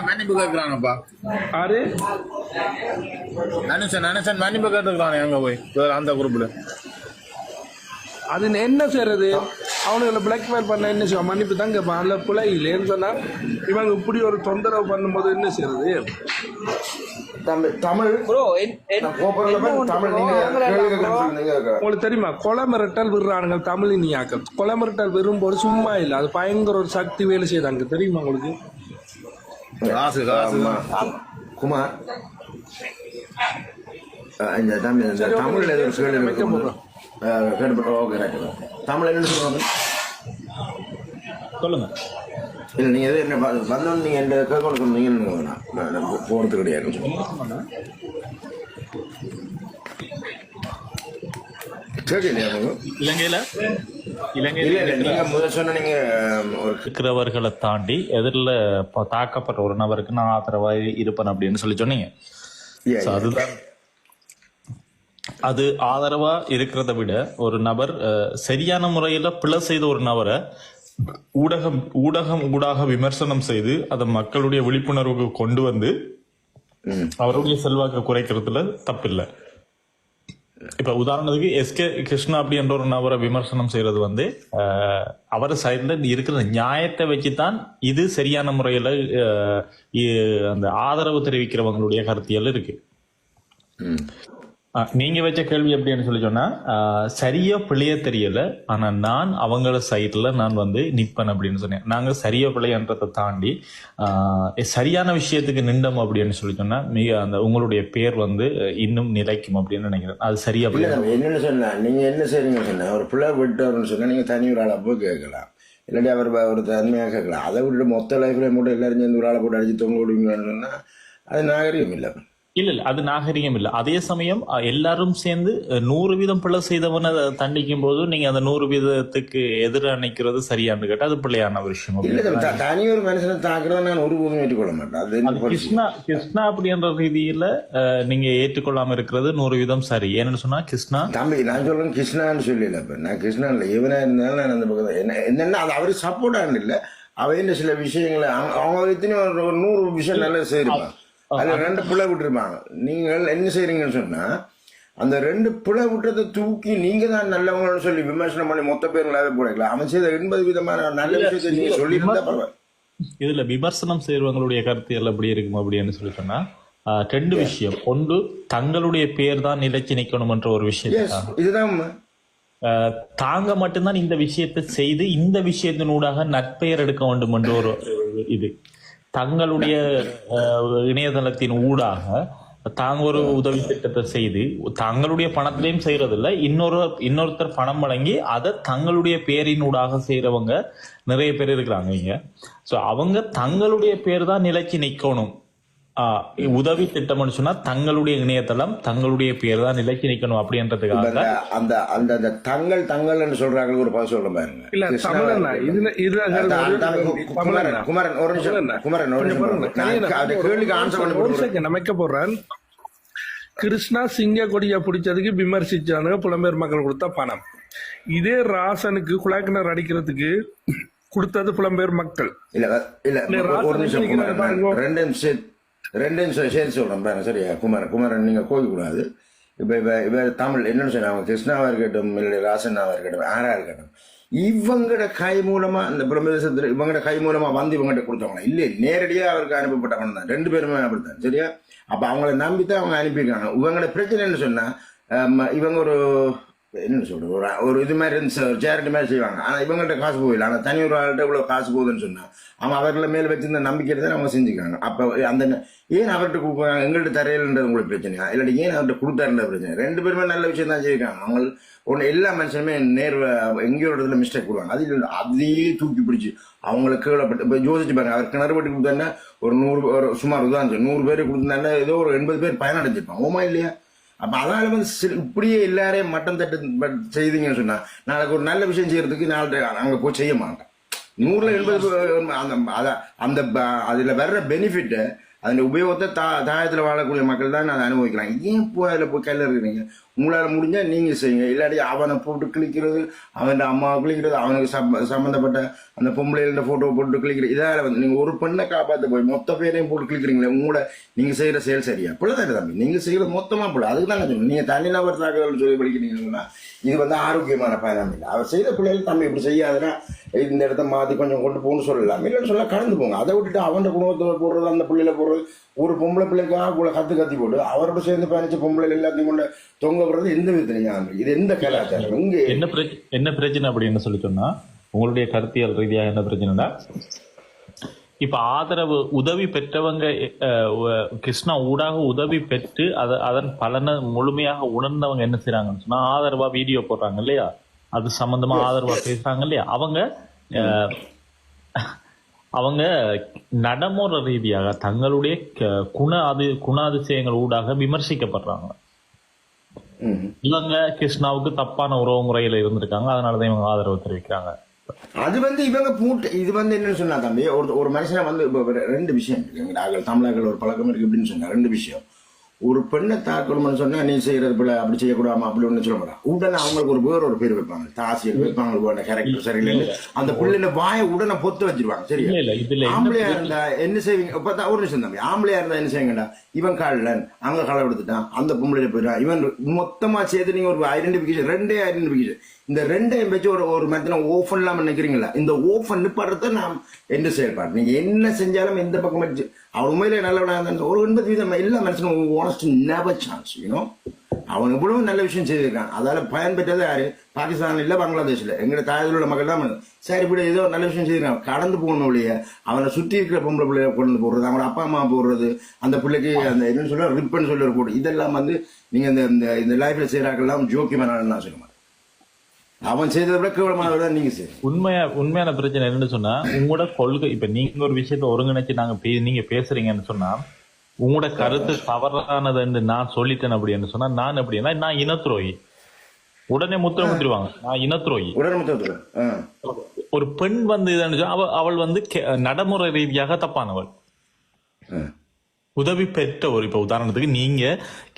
மன்னிப்பு கேட்கிறானப்பா. ஆறு அனுசன் மன்னிப்பு கேட்டுக்கிறான் எங்க போய் அந்த குரூப்ல. அது என்ன செய்யறது? அவனுங்களை பிளாக்மெயில் பண்ண என்ன செய்வான்? மன்னிப்பு தான் கேட்பான். அதில் பிள்ளை இல்லைன்னு சொன்னால் இவங்க இப்படி ஒரு தொந்தரவு பண்ணும்போது என்ன செய்யறது? உங்களுக்கு தெரியுமா, கொலை மிரட்டல் விடுறானுங்க தமிழ் இனியாக்கள். கொலை மிரட்டல் விரும்போது சும்மா இல்லை, அது பயங்கர ஒரு சக்தி வேலை செய்தாங்க. தெரியுமா உங்களுக்கு? குமார் தமிழ்ல தமிழ் என்ன சொல்லுவாங்க சொல்லுங்க. இல்லை நீங்க எது என்ன வந்தோன்னு நீங்க எந்த கேட்க சொன்னீங்கன்னு வேணாம் போறது கிடையாது. இருக்கிறவர்களை தாண்டி எதிரில் தாக்கப்படுற ஒரு நபருக்கு நான் ஆதரவாக இருப்பேன் அப்படின்னு சொல்லி சொன்னீங்க. அதுதான் அது ஆதரவா இருக்கிறத விட ஒரு நபர் சரியான முறையில பிழை செய்த ஒரு நபரை ஊடாக விமர்சனம் செய்து அதை மக்களுடைய விழிப்புணர்வுக்கு கொண்டு வந்து அவருடைய செல்வாக்கு குறைக்கிறதுல தப்பில்லை. இப்ப உதாரணத்துக்கு எஸ்கே கிருஷ்ணா அப்படின்ற ஒரு நபரை விமர்சனம் செய்யறது வந்து அவர் சைட்ல இருக்கிற நியாயத்தை வச்சுதான் இது சரியான முறையில அந்த ஆதரவு தெரிவிக்கிறவங்களுடைய கருத்தியல் இருக்கு. நீங்க வச்ச கேள்வி எப்படின்னு சொல்லி சொன்னா சரியா பிள்ளைய தெரியல, ஆனா நான் அவங்கள சைட்ல நான் வந்து நிப்பேன் அப்படின்னு சொன்னேன். நாங்க சரியா பிள்ளையன்றதை தாண்டி சரியான விஷயத்துக்கு நின்றோம் அப்படின்னு சொல்லி சொன்னா மிக அந்த உங்களுடைய பேர் வந்து இன்னும் நிலைக்கும் அப்படின்னு நினைக்கிறேன். அது சரியா என்னன்னு சொன்னா நீங்க என்ன செய்றீங்க சொன்னா ஒரு பிள்ளை விட்டு சொன்னா நீங்க தனி ஒரு ஆளை போய் கேட்கலாம், இல்லாட்டி அவர் ஒரு தன்மையாக கேட்கலாம். அதை விட்டுட்டு மொத்த லைஃப்ல மட்டும் எல்லாரும் சேர்ந்து ஒரு ஆளை போட்டு அடிச்சு தொங்க விடுவீங்கன்னு சொன்னா அது நாகரிகம் இல்லை. இல்ல அது நாகரிகம் இல்ல. அதே சமயம் எல்லாரும் சேர்ந்து 100% பிள்ளை செய்தவனை தண்டிக்கும் போது நீங்க அந்த 100%க்கு எதிர நினைக்கிறது சரியானு கேட்டா அது பிள்ளையான விஷயம். தனி ஒரு மனுஷனை தாக்குறத நான் ஒருபோதும் ஏற்றுக்கொள்ள மாட்டேன். கிருஷ்ணா அப்படின்ற ரீதியில நீங்க ஏற்றுக்கொள்ளாம இருக்கிறது 100% சரி. ஏன்னு சொன்னா கிருஷ்ணா தம்பி நான் சொல்றேன் கிருஷ்ணான்னு சொல்லல. இப்ப நான் கிருஷ்ணா இல்லை எவனா இருந்தாலும் நான் அந்த பக்கம் என்னன்னா அது அவருக்கு சப்போர்ட்டான்னு இல்லை. அவையில சில விஷயங்களை அவங்க எத்தனையோ ஒரு 100 விஷயம் நல்லா செய்யறாங்க. அதுல 2 பிள்ளை விட்டுருப்பாங்க. நீங்கள் என்ன செய்றீங்கன்னு சொன்னா அந்த 2 பிள்ளை விட்டதை தூக்கி நீங்க தான் நல்லவங்கன்னு சொல்லி விமர்சனம் பண்ணி மொத்த பேர்களாவே போடலாம். அவன் செய்த 80 விதமான நல்ல விஷயத்தை நீங்க சொல்லியிருந்தா பரவாயில்ல. இதுல விமர்சனம் செய்வங்களுடைய கருத்து எப்படி இருக்கும் அப்படின்னு சொல்லி சொன்னா 2 விஷயம். ஒன்று தங்களுடைய பேர் தான் நிலைச்சு நிக்கணும் என்ற ஒரு விஷயம். இதுதான் தாங்க மட்டும்தான் இந்த விஷயத்தை செய்து இந்த விஷயத்தினூடாக நற்பெயர் எடுக்க வேண்டும் என்ற ஒரு இது தங்களுடைய இணையதளத்தின் ஊடாக தாங்க ஒரு உதவி திட்டத்தை செய்து தங்களுடைய பணத்திலையும் செய்யறதில்ல, இன்னொருத்தர் பணம் வழங்கி அதை தங்களுடைய பேரின் ஊடாக செய்யறவங்க நிறைய பேர் இருக்கிறாங்க இங்க. சோ அவங்க தங்களுடைய பேர் தான் நிலைச்சு நிக்கணும். உதவி திட்டம்னு சொன்னா தங்களுடைய இணையதளம் தங்களுடைய பேர் தான் நிலைச்சு நிக்கணும் அப்படின்றதுக்காக அந்த அந்த தங்கள் தங்கள்னு சொல்றாங்க. ஒரு பாசம் சொல்ல பாருங்க. குமரன் ஒரு நிமிஷம் குமரன் அமைக்க போறேன். கிருஷ்ணா சிங்க கொடியா பிடிச்சதுக்கு விமர்சிச்சானுங்க புலம்பெயர் மக்கள் கொடுத்த பணம். இதே ராசனுக்கு குழாக்கிணர் அடிக்கிறதுக்கு கொடுத்தது புலம்பெயர் மக்கள். ரெண்டு நிமிஷம் சேர்த்து சொல்றேன் பாருங்க. சரியா குமரன் நீங்க கோவிக்கூடாது. இப்ப தமிழ் என்னன்னு சொன்னாங்க, கிருஷ்ணாவா இருக்கட்டும் இல்லை ராசனாவா இருக்கட்டும் யாரா இருக்கட்டும், இவங்கட கை மூலமா இந்த பிரதேசத்துல இவங்கட கை மூலமா வந்து இவங்ககிட்ட கொடுத்தவங்க இல்லை, நேரடியா அவருக்கு அனுப்பப்பட்டவங்க தான். 2 பேருமே அப்படித்தான். சரியா அப்ப அவங்களை நம்பித்தான் அவங்க அனுப்பியிருக்காங்க. இவங்களோட பிரச்சனை என்ன சொன்னா இவங்க ஒரு என்ன சொல்றது ஒரு இது மாதிரி சேரிட்டி மாதிரி செய்வாங்க. ஆனா இவங்கள்ட்ட காசு போயிடல. ஆனா தனி ஒரு ஆள்கிட்ட இவ்வளவு காசு போகுதுன்னு சொன்னா அவன் அவர்களை மேல வச்சிருந்த நம்பிக்கையை தான் அவங்க செஞ்சுக்காங்க. அப்ப அந்த ஏன் அவர்கிட்ட கொடுக்குறாங்க எங்கள்கிட்ட தரையில்ன்றது உங்களுக்கு பிரச்சனையா இல்லாட்டி ஏன் அவர்கிட்ட கொடுத்தாருன்ற பிரச்சனை. 2 பேருமே நல்ல விஷயம் தான் செய்யிருக்காங்க. அவங்க ஒன்று எல்லா மனுஷனுமே எங்கேயோ இடத்துல மிஸ்டேக் கொடுவாங்க. அதையே தூக்கி பிடிச்சி அவங்களை கீழப்பட்டு இப்போ யோசிச்சு பாருங்க. அவர் கிணறு பட்டி கொடுத்தாருன்னா ஒரு 100 ஒரு சுமார் உதாரணம் 100 பேர் கொடுத்தாருன்னா ஏதோ ஒரு 80 பேர் பயனடைஞ்சிருப்பாங்க. ஓமா இல்லையா? அப்ப அதனால வந்து இப்படியே எல்லாரையும் மட்டம் தட்டு செய்தீங்கன்னு சொன்னா நாளைக்கு ஒரு நல்ல விஷயம் செய்யறதுக்கு அங்க போய் செய்ய மாட்டேன். 100 அந்த அதுல வர்ற பெனிஃபிட் அதன் உபயோகத்தை தாயத்துல வாழக்கூடிய மக்கள் தான் அதை அனுபவிக்கலாம். ஏன் போய் அதுல போய் கையில இருக்கிறீங்க? உங்களால முடிஞ்சா நீங்க செய்யுங்க. இல்லாட்டி அவனை போட்டு கிளிக்கிறது, அவன் அம்மாவை கிளிக்கிறது, அவனுக்கு சம்பந்தப்பட்ட அந்த பொம்பளைகள போட்டோ போட்டு கிளிக்கிறது, இதால வந்து நீங்க ஒரு பெண்ணை காப்பாத்த போய் மொத்த பேரையும் போட்டு கிளிக்கிறீங்களே, உங்களோட நீங்க செய்யற செயல் சரியா? பிள்ளைதாரு தம்பி, நீங்க செய்யறது மொத்தமா பிள்ளை. அதுக்கு தாங்க சொல்லணும். நீங்க தனிநபர் தாக்குதல் சொல்லி படிக்கிறீங்கன்னா இது வந்து ஆரோக்கியமான பயணம் இல்லை. அவர் செய்த பிள்ளைகள் தம்பி இப்படி செய்யாதுன்னா இந்த இடத்த மாத்தி கொஞ்சம் கொண்டு போகணும்னு சொல்லலாம். இல்லைன்னு சொல்ல கடந்து போங்க. அதை விட்டுட்டு அவன் குடும்பத்தை போடுறது, அந்த பிள்ளையில போடுறது, ஒரு பொம்பளை பிள்ளைக்காக கூட கத்தி போட்டு அவரோட சேர்ந்து பயணிச்ச பொம்பளை எல்லாத்தையும் கொண்டு தொங்க விடுறது எந்த விதத்துல இது எந்த கலாச்சாரம்? இங்க என்ன பிரச்சனை அப்படின்னு சொல்லி சொன்னா, உங்களுடைய கருத்தியல் ரீதியாக என்ன பிரச்சனைனா, இப்ப ஆதரவு உதவி பெற்றவங்க கிருஷ்ணா ஊடாக உதவி பெற்று அதன் பலனை முழுமையாக உணர்ந்தவங்க என்ன செய்யறாங்கன்னு சொன்னா, ஆதரவா வீடியோ போடுறாங்க இல்லையா, அது சம்பந்தமா ஆதரவா பேசுறாங்க இல்லையா, அவங்க நடைமுறை ரீதியாக தங்களுடைய குணாதிசயங்கள் ஊடாக விமர்சிக்கப்படுறாங்க. இவங்க கிருஷ்ணாவுக்கு தப்பான உறவு முறையில இருந்திருக்காங்க, அதனாலதான் இவங்க ஆதரவு தெரிவிக்கிறாங்க. அது வந்து இவங்க இது வந்து என்னன்னு சொன்னா தம்பி, ஒரு மனுஷனை வந்து ரெண்டு விஷயம் இருக்கு. தமிழர்கள் ஒரு பழக்கம் இருக்கு அப்படின்னு சொன்னா ரெண்டு விஷயம். ஒரு பெண்ணை தாக்கணும்னு சொன்னா நீ செய்யறது போல அப்படி செய்யக்கூடாமா அப்படி ஒண்ணு சொல்ல மாட்டாங்க. உடனே அவங்களுக்கு ஒரு பேர் வைப்பாங்க, தாசியர் வைப்பாங்க, கேரக்டர் சரியில்லை, அந்த பிள்ளைல வாயை உடனே பொத்து வச்சிருவாங்க. சரி, ஆம்பளையா இருந்தா என்ன செய்வீங்க? ஒரு நிமிஷம் தம்பி, ஆம்பளையா இருந்தா என்ன செய்யுங்கடா, இவன் காலில் அங்க களை எடுத்துட்டான், அந்த பொம்பளையில போயிட்டான், இவன் மொத்தமா சேர்த்து நீங்க ஒரு ஐடென்டிபிகேஷன், ரெண்டே ஐடென்டிபிகேஷன், இந்த ரெண்டையும் வச்சு ஒரு மத்தின ஓஃபன் இல்லாம நினைக்கிறீங்களா? இந்த ஓஃபன் நிப்பாடுறத நாம் என்ன செயல்பாடு? நீங்க என்ன செஞ்சாலும் எந்த பக்கம் வச்சு அவன் உண்மையிலே நல்லவனா இருந்தா ஒரு 80% எல்லா மனுஷனும் honest never chance, you know. அவன் இவ்வளவு நல்ல விஷயம் செய்திருக்கான். அதால பயன் பெற்றது யாரு? பாகிஸ்தான் இல்ல, பங்களாதேஷ்ல எங்க தாயத்தில் உள்ள மக்கள் தான். சரி, இப்படி ஏதோ நல்ல விஷயம் செய்திருக்கான், கடந்து போகணும் இல்லையா? அவனை சுற்றி இருக்கிற பொம்பளை பிள்ளைய கொண்டு போடுறது, அவனோட அப்பா அம்மா போடுறது, அந்த பிள்ளைக்கு அந்த என்னன்னு சொல்ல ரிப்பன் சொல்லி போடு, இதெல்லாம் வந்து நீங்க இந்த லைஃப்ல செய்யறாக்கெல்லாம் ஜோக்கியமான நான் சொல்லுவேன். அவன் செய்ததை விட கேவலமானதை நீங்க செய்ய. உண்மையான பிரச்சனை என்னன்னு சொன்னா, உங்களோட கொள்கை, இப்ப நீங்க ஒரு விஷயத்த ஒருங்கிணைச்சு நீங்க பேசுறீங்கன்னு சொன்னா, உங்களோட கருத்து தவறானதுன்னு நான் சொல்லிட்டேன் அப்படின்னு சொன்னா, நான் எப்படின்னா நான் இனத்துரோகி. உடனே முத்திரம் முத்திருவாங்க, நான் இனத்துரோகி. ஒரு பெண் வந்து அவள் வந்து நடைமுறை ரீதியாக தப்பானவள், உதவி பெற்ற இப்ப உதாரணத்துக்கு நீங்க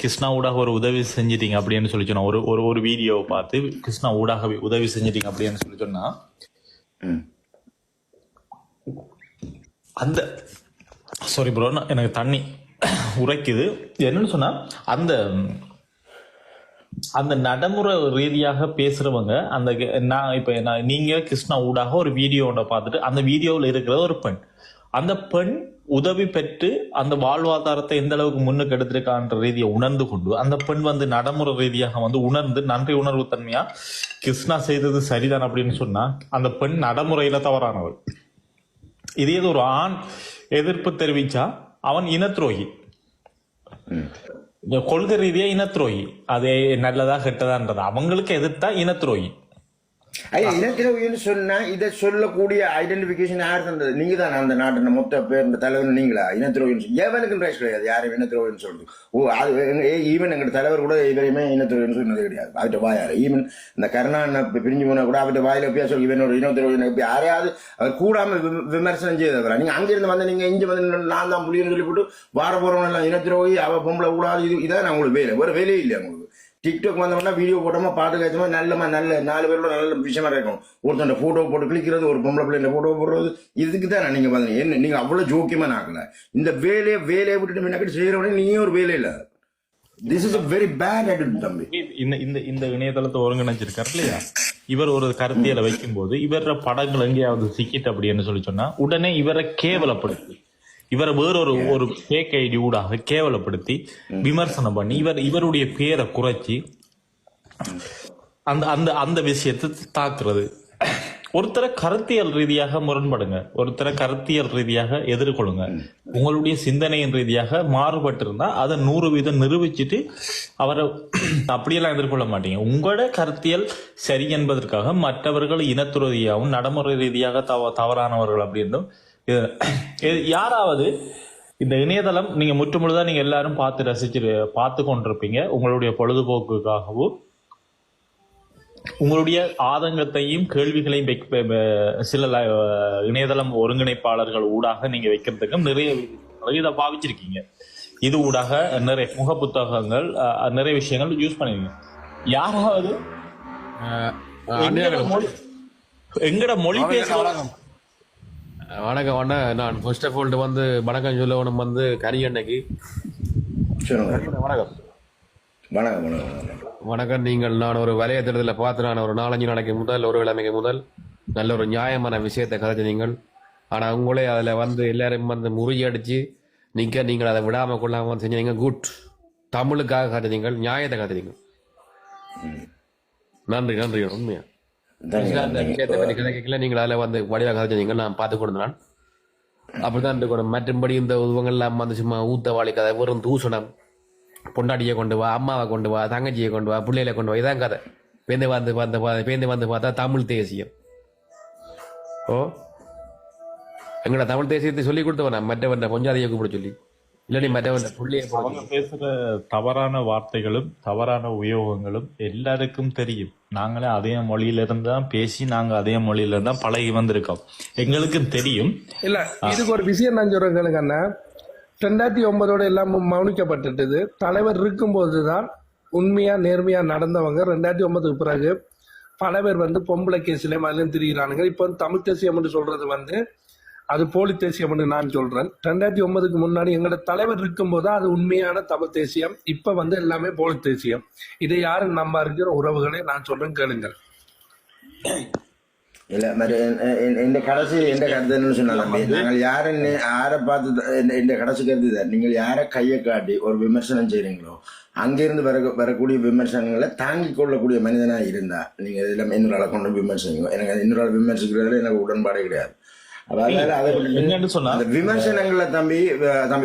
கிருஷ்ணா ஊடாக ஒரு உதவி செஞ்சிட்டீங்க அப்படின்னு சொல்லி சொன்னா, ஒரு வீடியோவை பார்த்து கிருஷ்ணா ஊடாக உதவி செஞ்சிட்டீங்க அப்படின்னு சொல்லி சொன்னா, அந்த சாரி ப்ரோ, எனக்கு தண்ணி உரைக்குது. என்னன்னு சொன்னா, அந்த நடைமுறை ரீதியாக பேசுறவங்க, நீங்க கிருஷ்ணா ஊடாக ஒரு வீடியோட பார்த்துட்டு அந்த வீடியோவில் இருக்கிற ஒரு பெண், அந்த பெண் உதவி பெற்று அந்த வாழ்வாதாரத்தை எந்த அளவுக்கு முன்னுக்கு எடுத்திருக்கான்ற ரீதியை உணர்ந்து கொண்டு, அந்த பெண் வந்து நடைமுறை ரீதியாக வந்து உணர்ந்து நன்றி உணர்வு தன்மையா கிருஷ்ணா செய்தது சரிதான் அப்படின்னு சொன்னா, அந்த பெண் நடைமுறையில தவறானவள். இதே ஒரு ஆண் எதிர்ப்பு தெரிவிச்சா அவன் இனத்துரோகி, கொள்கை ரீதியா இனத்துரோகி. அதே நல்லதா கெட்டதான்றது அவங்களுக்கு எதிர்த்தா இனத்துரோகி. இனத்துரோகின்னு சொன்னா இதை சொல்லக்கூடிய ஐடென்டிபிகேஷன் யார் தந்தது? நீங்க தான். அந்த நாட்டின் மொத்த பேர் தலைவர் நீங்களா? இனத்துரோகின்னு எவனுக்கு ரைஸ் கிடையாது. யாரும் இனத்துரோகின்னு சொல்றது. ஈவன் எங்க தலைவர் கூட இவரையுமே இனத்துரோகின்னு சொன்னது கிடையாது. அவர்கிட்ட வாயாரு ஈவன் இந்த கருணாநிதி பிரிஞ்சு போனா கூட அவர்கிட்ட வாயில பேச இவன் ஒரு இனத்துரோகி யாரையாவது அவர் கூடாம விமர்சனம் செய்தவரா? நீங்க அங்கிருந்து வந்து நீங்க இங்க வந்து நான் தான் புள்ளின்னு சொல்லி போட்டு வார போறவங்க எல்லாம் இனத்துரோகி, அவ பொம்பளை கூடாது, இதான் உங்களுக்கு வேலை. ஒரு வேலையே இல்லை உங்களுக்கு. டிக்டாக் வந்தோம்னா வீடியோ போட்டோமா, பாட்டு காய்ச்சோமா, நல்ல 4 பேரோட நல்ல விஷயமா இருக்கும். ஒருத்தன் போட்டோ போட்டு கிளிக்கிறது, ஒரு பொம்பளை பிள்ளை போட்டோ போடுறது, இதுக்கு தான் நீங்க பாத்தீங்க. என்ன நீங்க அவ்வளவு ஜோக்கியமா நாக்கல? இந்த வேலையை விட்டுட்டு முன்னாடி செய்யறவனே நீயே ஒரு வேலை இல்ல. This is a very bad attitude தம்பி. இந்த இணையதளத்தை ஒருங்கிணைச்சிருக்காரு இல்லையா, இவர் ஒரு கருத்தியலை வைக்கும் போது இவர படங்கள் எங்கேயாவது சிக்கிட்டு அப்படின்னு சொல்லி சொன்னா உடனே இவரை கேவலப்படுத்தி, இவரை வேறொரு ஃபேக் ஐடி ஊடாக கேவலப்படுத்தி விமர்சனம் பண்ணி இவருடைய பேரை குறைச்சி அந்த விஷயத்தை தாக்குறது. ஒருத்தரை கருத்தியல் ரீதியாக முரண்படுங்க, ஒருத்தரை கருத்தியல் ரீதியாக எதிர்கொள்ளுங்க. உங்களுடைய சிந்தனையின் ரீதியாக மாறுபட்டு இருந்தா அதை 100% நிரூபிச்சுட்டு அவரை அப்படியெல்லாம் எதிர்கொள்ள மாட்டீங்க. உங்களோட கருத்தியல் சரி என்பதற்காக மற்றவர்கள் இனத்துறதியாகவும் நடைமுறை ரீதியாக தவறானவர்கள் அப்படின்னும் யாராவது இந்த இணையதளம் நீங்க முற்றுமுழுதான் நீங்க எல்லாரும் பார்த்து கொண்டிருப்பீங்க. உங்களுடைய பொழுதுபோக்குக்காகவும் உங்களுடைய ஆதங்கத்தையும் கேள்விகளையும் சில இணையதளம் ஒருங்கிணைப்பாளர்கள் ஊடாக நீங்க வைக்கிறதுக்கும் நிறைய இதை பாவிச்சிருக்கீங்க. இது ஊடாக நிறைய முக புத்தகங்கள் நிறைய விஷயங்கள் யூஸ் பண்ணிருக்கீங்க. யாராவது எங்கட மொழி பேசுறாங்க. வணக்கம் அண்ணா. நான் ஃபர்ஸ்ட் ஆஃப் ஆல் வந்து வணக்கம் சொல்லணும் வந்து கரி அன்னைக்கு. சொல்லுங்க. வணக்கம். வணக்கம் வணக்கம் வணக்கம். நீங்கள் நான் ஒரு வலையத்திட்டத்தில் பார்த்து நான் ஒரு 4-5 நாளைக்கு முதல் ஒரு கிழமைக்கு முதல் நல்ல ஒரு நியாயமான விஷயத்தை கதைச்சு நீங்கள். ஆனால் உங்களே அதில் வந்து எல்லாரும் வந்து முறியடிச்சு நீங்கள் அதை விடாமல் கொள்ளாமல் செஞ்சீங்க. குட். தமிழுக்காக கதைச்சீங்கள், நியாயத்தை கதைச்சீங்க. நன்றி நன்றி. உண்மையா அந்த விஷயத்தை பற்றி கதைக்கல நீங்கள் அதில் வந்து வடிவாக கதைச்சீங்க. நான் பார்த்து கொடுத்தேன். அப்படிதான் இருக்கணும். மற்றும்படி இந்த உருவங்கள்லாம் வந்து சும்மா ஊத்தவாளி கதை, வெறும் தூசணம், பொண்டாட்டியை கொண்டு வா, அம்மாவை கொண்டு வா, தங்கச்சியை கொண்டு வா, பிள்ளைகளை கொண்டு வா, இதான் கதை. பேந்து வந்து பார்த்தா தமிழ் தேசியம். ஓ, எங்கட தமிழ் தேசியத்தை சொல்லி கொடுத்தவன் நான் மற்றவன் பொஞ்சாதியை கூப்பிட சொல்லி, இல்லாட்டி மற்றவன் பிள்ளையை. அவங்க பேசுற தவறான வார்த்தைகளும் தவறான உபயோகங்களும் எல்லாருக்கும் தெரியும். நாங்களே அதே மொழியில இருந்தான் பேசி நாங்க அதே மொழியில இருந்தா பழகி வந்திருக்கோம். எங்களுக்கும் தெரியும். இல்ல, இதுக்கு ஒரு விஷயம் நான் சொல்றேன் அண்ணா. 2009 எல்லாம் மௌனிக்கப்பட்டுட்டது. தலைவர் இருக்கும்போதுதான் உண்மையா நேர்மையா நடந்தவங்க. 2009 பிறகு பல பேர் வந்து பொம்பளை கேஸ்ல மாதிரிலும் திரிகிறானுங்க. இப்போ தமிழ் தேசியம் என்று சொல்றது வந்து அது போலி தேசியம் என்று நான் சொல்றேன். 2009 முன்னாடி எங்களோட தலைவர் இருக்கும்போது அது உண்மையான தமிழ் தேசியம். இப்ப வந்து எல்லாமே போலி தேசியம். இதை யாரும் நம்ம இருக்கிற உறவுகளை நான் சொல்றேன், கேளுங்கள். இல்ல மாதிரி இந்த கடைசி எந்த கருத்துன்னு சொன்னாலுமே நாங்கள் யாரை பார்த்து இந்த கடைசி கருத்து தான். நீங்கள் யாரை கையை காட்டி ஒரு விமர்சனம் செய்றீங்களோ அங்கிருந்து வரக்கூடிய விமர்சனங்களை தாங்கிக் கொள்ளக்கூடிய மனிதனா இருந்தா நீங்க இதெல்லாம் இன்னொரு ஆளை கொண்டு விமர்சனிங்க. எனக்கு இன்னொரு ஆள் விமர்சிக்கிறதுல எனக்கு உடன்பாடே கிடையாது. அந்த விமர்சனங்களை தம்பி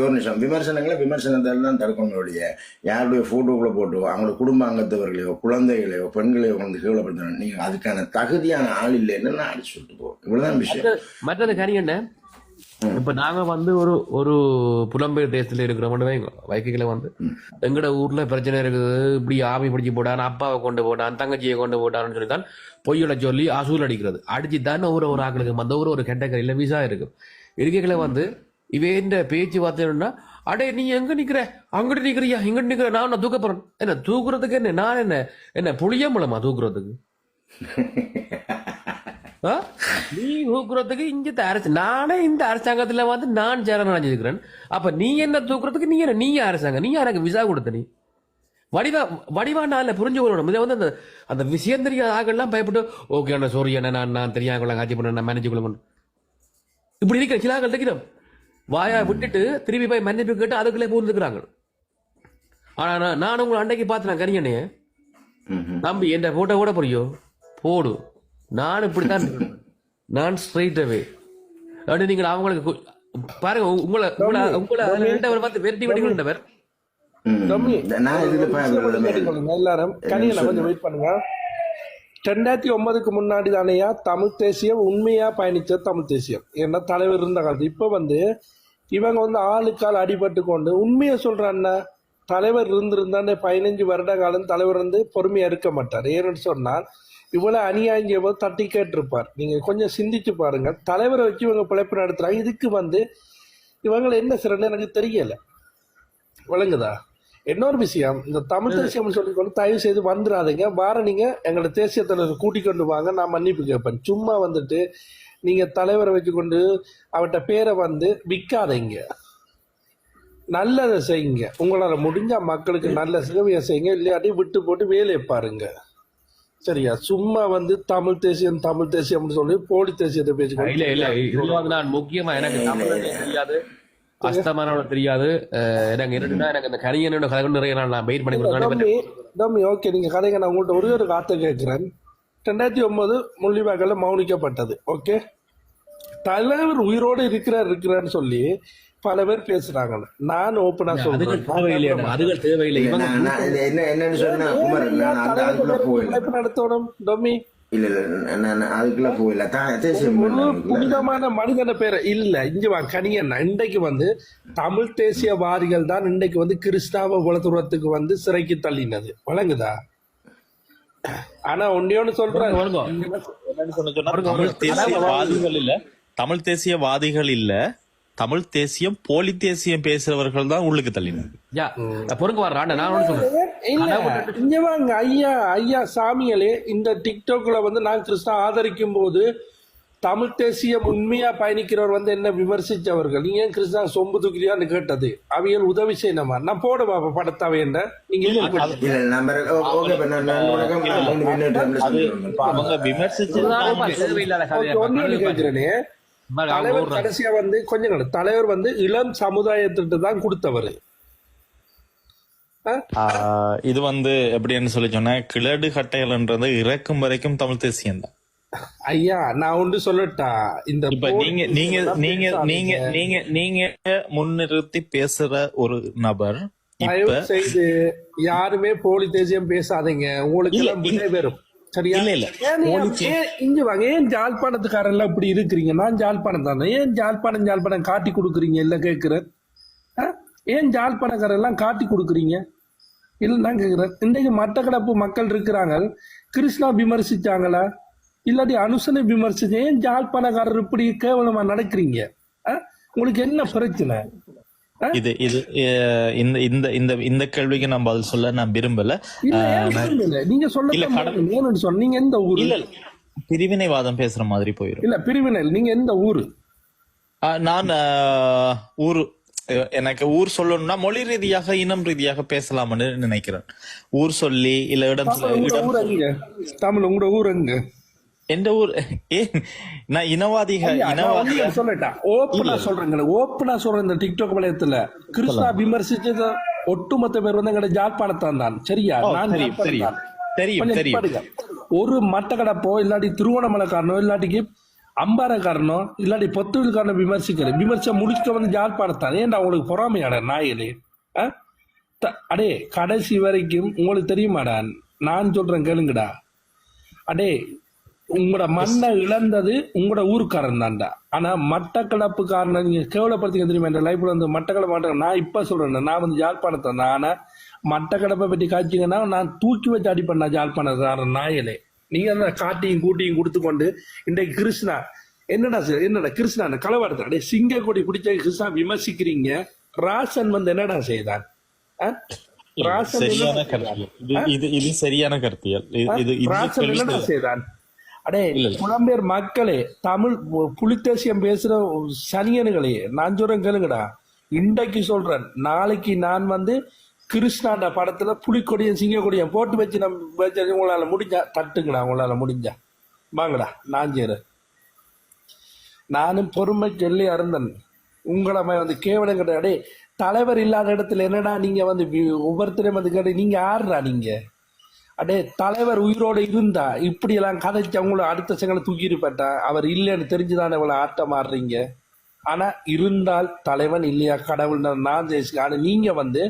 ஒரு நிமிஷம், விமர்சனத்தால் தான் தடுக்கணும் ஒழிய யாருடைய போட்டோக்களை போட்டோ அவங்களோட குடும்ப அங்கத்தவர்களையோ குழந்தைகளையோ பெண்களையோ வந்து கேவலப்படுத்தணும். நீங்க அதுக்கான தகுதியான ஆள் இல்லைன்னு நான் அடிச்சு சொல்லிட்டு போவோம். இவ்வளவுதான் விஷயம். மற்றது கரியண்ண, இப்ப நாங்க வந்து ஒரு புலம்பெயர் தேசத்துல இருக்கிறோம் வைக்கல வந்து எங்கட ஊர்ல பிரச்சனை இருக்குது, இப்படி ஆமி பிடிச்சி போட்டான், அப்பாவை கொண்டு போட்டான், தங்கச்சியை கொண்டு போட்டான்னு சொல்லித்தான் பொய்யோட சொல்லி அசூல் அடிக்கிறது. அடிச்சு தான் ஒரு ஆக்களுக்கு வந்து ஒரு கேட்டகரியில விசா இருக்கு. இருக்கைகளை வந்து இவன் பேச்சுவார்த்தை, அடே நீ எங்க நிக்கிற, அங்கிட்டு நிக்கிறியா, இங்கிட்டு நிக்கிற, நான் தூக்க போறேன். என்ன தூக்குறதுக்கு என்ன நான் என்ன புளிய மூலமா தூக்குறதுக்கு? நீ தூக்குறதுக்கு இங்க அரசு, நானே இந்த அரசாங்கத்துல வந்து நான் சேர நினைச்சிருக்கிறேன். அப்ப நீ என்ன தூக்குறதுக்கு நீ அரசாங்கம், நீ யாருக்கு விசா கொடுத்த? நீ வடிவா நாள் புரிஞ்சு கொள்ளணும். இதை வந்து அந்த விஷயம் தெரியாத ஆகலாம் பயப்பட்டு ஓகே அண்ணா சாரி அண்ணா நான் தெரியாத காட்சி பண்ண மேனேஜ் கொள்ள இப்படி இருக்கிற சில ஆக்கள் இருக்கிறோம். வாயா விட்டுட்டு திருப்பி போய் மன்னிப்பு கேட்டு அதுக்குள்ளே பூந்துக்கிறாங்க. ஆனா நான் உங்களை அன்னைக்கு பார்த்தேன் கரியண்ணைய தம்பி என்ற போட்டோ கூட புரியோ போடு, நான் இப்படித்தான் நான் ஸ்ட்ரைட் அவே அப்படி. நீங்கள் அவங்களுக்கு பாருங்க, உங்களை பார்த்து வெட்டி வெட்டிக்கொண்டவர் எல்லாரும் கனியில கொஞ்சம் வெயிட் பண்ணுங்க. 2009 முன்னாடி தானையா தமிழ் தேசியம் உண்மையா பயணிச்ச தமிழ் தேசியம். ஏன்னா தலைவர் இருந்த காலத்து. இப்ப வந்து இவங்க வந்து ஆளுக்கால் அடிபட்டு கொண்டு உண்மையை சொல்றான்னா, தலைவர் இருந்திருந்தானே 15 வருட காலம் தலைவர் வந்து பொறுமையா இருக்க மாட்டார். ஏன்னு சொன்னால் இவ்வளவு அநியாயம் போது தட்டி கேட்டிருப்பார். நீங்க கொஞ்சம் சிந்திச்சு பாருங்க. தலைவரை வச்சு இவங்க பிழைப்பு நடத்துறாங்க. இதுக்கு வந்து இவங்களை என்ன சிறன்னு எனக்கு தெரியல. விளங்குதா? இன்னொரு விஷயம், இந்த தமிழ் தேசியம் சொல்லிக்கொண்டு தயவு செய்து வந்துடாதீங்க. நீங்க எங்களோட தேசிய தலைவர் கூட்டிக் கொண்டு வாங்க, நான் மன்னிப்பு கேட்பேன். சும்மா வந்துட்டு நீங்க தலைவரை வச்சுக்கொண்டு அவர்கிட்ட பேரை வந்து விற்காதீங்க. நல்லதை செய்யுங்க. உங்களால முடிஞ்ச மக்களுக்கு நல்ல சேவையை செய்யுங்க. இல்லாட்டி விட்டு போட்டு வேலையை பாருங்க. சரியா? சும்மா வந்து தமிழ் தேசியம் சொல்லி போலி தேசியத்தை பேசுகிறேன். நான் முக்கியமா எனக்கு தமிழ் தெரியாது, அஸ்தமானோட தெரியாது. எனக்கு எனக்கு இந்த கரியனோட கதை நிறைய நான் வெயிட் பண்ணி கொடுக்கணும். ஓகே, நீங்க கதைங்க. நான் உங்கள்கிட்ட ஒரு வார்த்தை கேட்கிறேன். 2009 முள்ளிவாய்க்கால மௌனிக்கப்பட்டது. ஓகே, தலைவர் உயிரோடு இருக்கிறான்னு சொல்லி பல பேர் பேசுறாங்க. நான் ஓப்பனா சொல்றேன், அதுகள் தேவையில்லை. என்னன்னு சொன்னா நடத்தணும் டொமி. இல்ல அதுக்குள்ள போயில புனிதமான மனிதன பேரை இல்ல. இங்க கனியன் இன்றைக்கு வந்து தமிழ் தேசியவாதிகள் தான் இன்றைக்கு வந்து கிறிஸ்தாவ உலகத்துறத்துக்கு வந்து சிறைக்கு தள்ளினது. வழங்குதா? ஆனா ஒன்னு சொல்றேன், தமிழ் தேசியவாதிகள் இல்ல தமிழ் தேசியம் போலி தேசியம் பேசுறவர்கள் தான் உள்ளுக்கு தள்ளினாங்க. யா பொறுங்க வர்றா நான் ஒண்ணு சொல்றேன். இல்ல, இங்க வாங்க ஐயா சாமிகளே, இந்த டிக்டாக்ல வந்து நான் கிருஷ்ணா ஆதரிக்கும் போது தமிழ் தேசியம் உண்மையா பயணிக்கிறவர் வந்து என்ன விமர்சிச்சவர்கள், நீங்க ஏன் கிருஷ்ணா சொம்பு தூக்கிறியான்னு கேட்டது அவைகள் உதவி செய்யணுமா? நான் போட பாப்பா படத்தாவே என்ன நீங்க இல்ல நம்பர் ஓகே அவங்க விமர்சிச்சு தேவையில்லாத ஒன்னு கேட்கிறேனே, தலைவர் கடைசியா வந்து கொஞ்சம் தலைவர் வந்து இளம் சமுதாயத்திட்டு தான் கொடுத்தவர். இது வந்து எப்படின்னு சொல்லி சொன்னா கிழடு கட்டைகள்ன்றது இறக்கும் வரைக்கும் தமிழ் தேசியம் தான். ஐயா நான் ஒன்று சொல்லட்டா, இந்த இப்ப நீங்க நீங்க நீங்க நீங்க நீங்க நீங்க முன்னிறுத்தி பேசுற ஒரு நபர் இப்ப செய்து யாருமே போலி தேசியம் பேசாதீங்க, உங்களுக்கு எல்லாம் விலை பெறும். சரியா? இல்ல இல்ல இங்க வாங்க, ஏன் ஜாழ்ப்பாணத்துக்காரன் எல்லாம் இப்படி இருக்கிறீங்க? நான் ஜாழ்ப்பாணம் தானே, ஏன் ஜாழ்ப்பாணம் காட்டி கொடுக்குறீங்க? இல்ல கேட்கிறேன், ஏன் ஜாழ்ப்பாணக்காரன் எல்லாம் காட்டி கொடுக்குறீங்க? இல்ல நான் கேட்கிறேன், இன்றைக்கு மட்டக்களப்பு மக்கள் இருக்கிறாங்க, கிருஷ்ணா விமர்சிச்சாங்களா இல்லாட்டி அனுசனை விமர்சிச்சு, ஏன் ஜாழ்ப்பாணக்காரர் இப்படி கேவலமா நடக்கிறீங்க? உங்களுக்கு என்ன பிரச்சனை? இது இது இந்த இந்த இந்த இந்த கேள்விக்கு நான் பதில் சொல்ல நான் விரும்பல. நீங்க சொல்ல சொன்னீங்க எந்த ஊரு? இல்ல பிரிவினைவாதம் பேசுற மாதிரி போயிடும். இல்ல பிரிவினை, நீங்க எந்த ஊரு? நான் ஊரு எனக்கு ஊர் சொல்லணும்னா மொழி ரீதியாக இனம் ரீதியாக பேசலாம்னு நினைக்கிறேன். ஊர் சொல்லி இல்ல இடம் தமிழ் உங்களோட ஊர் எங்க? எந்த ஊர்? ஏன் நான் இனவாதிக சொல்லட்டா ஓப்பனா சொல்றேன், ஓப்பனா சொல்றேன். இந்த டிக்டாக் வளையத்துல கிருஷ்ணா விமர்சிச்சது ஒட்டுமொத்த பேர் வந்து எங்க ஜாழ்ப்பாணத்தான் தான். சரியா? நான் தெரியும். ஒரு மட்டக்களப்போ இல்லாட்டி திருவண்ணாமலைக்காரனோ இல்லாட்டிக்கு அம்பாரக்காரனோ இல்லாட்டி பொத்துவில்காரனோ விமர்சிச்ச முடிக்க வந்து ஜாழ்ப்பாணத்தான். ஏன்டா உங்களுக்கு பொறாமையாட நாயிலே? அடே கடைசி வரைக்கும் உங்களுக்கு தெரியுமாடா, நான் சொல்றேன் கேளுங்கடா. அடே உங்களோட மண்ணை இழந்தது உங்களோட ஊருக்காரன் தான்டா. ஆனா மட்டக்களப்புக்காரனை நீங்க கேவலப்படுத்திக்க தெரியுமா? என் லைஃப்ல வந்து மட்டக்களப்பு நான் இப்ப சொல்றேன், நான் வந்து ஜாழ்ப்பாணத்தை தான். ஆனா மட்டக்களப்பை பற்றி காய்ச்சிங்கன்னா நான் தூக்கி வச்சு அடிப்பேன் ஜாழ்ப்பாணத்தாரன் நாயலே. நீங்க அந்த காட்டியும் கூட்டியும் கொடுத்து கொண்டு இன்றைக்கு கிருஷ்ணா என்னடா கிருஷ்ணா களவாடுத்த அடே சிங்க கொடி பிடிச்ச கிருஷ்ணா விமர்சிக்கிறீங்க. ராசன் வந்து என்னடா செய்தான்? சரியான கருத்தியல், இது சரியான கருத்தியல். ராசன் என்னடா செய்தான்? அடே புலம்பெயர் மக்களே, தமிழ் புலித்தேசியம் பேசுற சனியனுகளே, நான் சொல்றேன் கேளுங்கடா. இன்றைக்கு சொல்றேன், நாளைக்கு நான் வந்து கிருஷ்ணாண்ட படத்துல புலிக்கொடியும் சிங்கக்கொடியும் போட்டு வச்சு நம்ம உங்களால முடிஞ்சா தட்டுங்கடா, உங்களால முடிஞ்சா வாங்கடா. நான் செய்றேன், நானும் பொறுமை சொல்லி அருந்தன். உங்களை வந்து கேவலம் கிடையாது. தலைவர் இல்லாத இடத்துல என்னடா நீங்க வந்து ஒவ்வொருத்தரையும் வந்து கேட்டு நீங்க ஆடுறா நீங்க? அடே தலைவர் உயிரோடு இருந்தா இப்படி எல்லாம் கதைச்சு அவங்கள அடுத்த செகண்ட் தூக்கி இருப்பட்டா, அவர் இல்லைன்னு தெரிஞ்சுதானே இவ்வளவு ஆட்டம் ஆடுறீங்க. ஆனா இருந்தால் தலைவன் இல்லையா கடவுள் நான் ஜெயிச்சுக்க. ஆனா நீங்க வந்து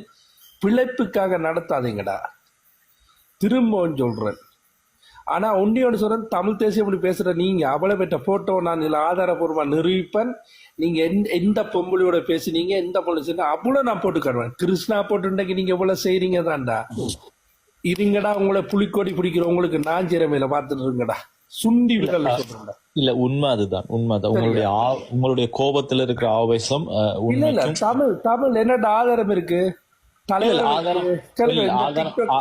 பிழைப்புக்காக நடத்தாதீங்கடா, திரும்பவும் சொல்றேன். ஆனா ஒன்றியோடு சொல்றேன், தமிழ் தேசியம் இப்படி பேசுற நீங்க அவ்வளவு பெற்ற போட்டோ நான் இதுல ஆதாரபூர்வமா நிரூபிப்பேன். நீங்க எந்த பொம்பளையோட பேசுனீங்க, எந்த பொம்பளை செய்ய அவ்வளவு நான் போட்டு காட்டுவேன். கிருஷ்ணா போட்டு நீங்க இவ்வளவு செய்றீங்க தான்டா. இருங்கடா, உங்களை புலிக்கோடி பிடிக்கிற உங்களுக்கு நான் சிறமையில பார்த்துட்டு இருங்கடா, சுண்டி விடல சொல்றேன்டா. இல்ல உண்மை அதுதான். உங்களுடைய கோபத்துல இருக்கிற ஆவேசம் தமிழ் என்னடா ஆதாரம் இருக்கு?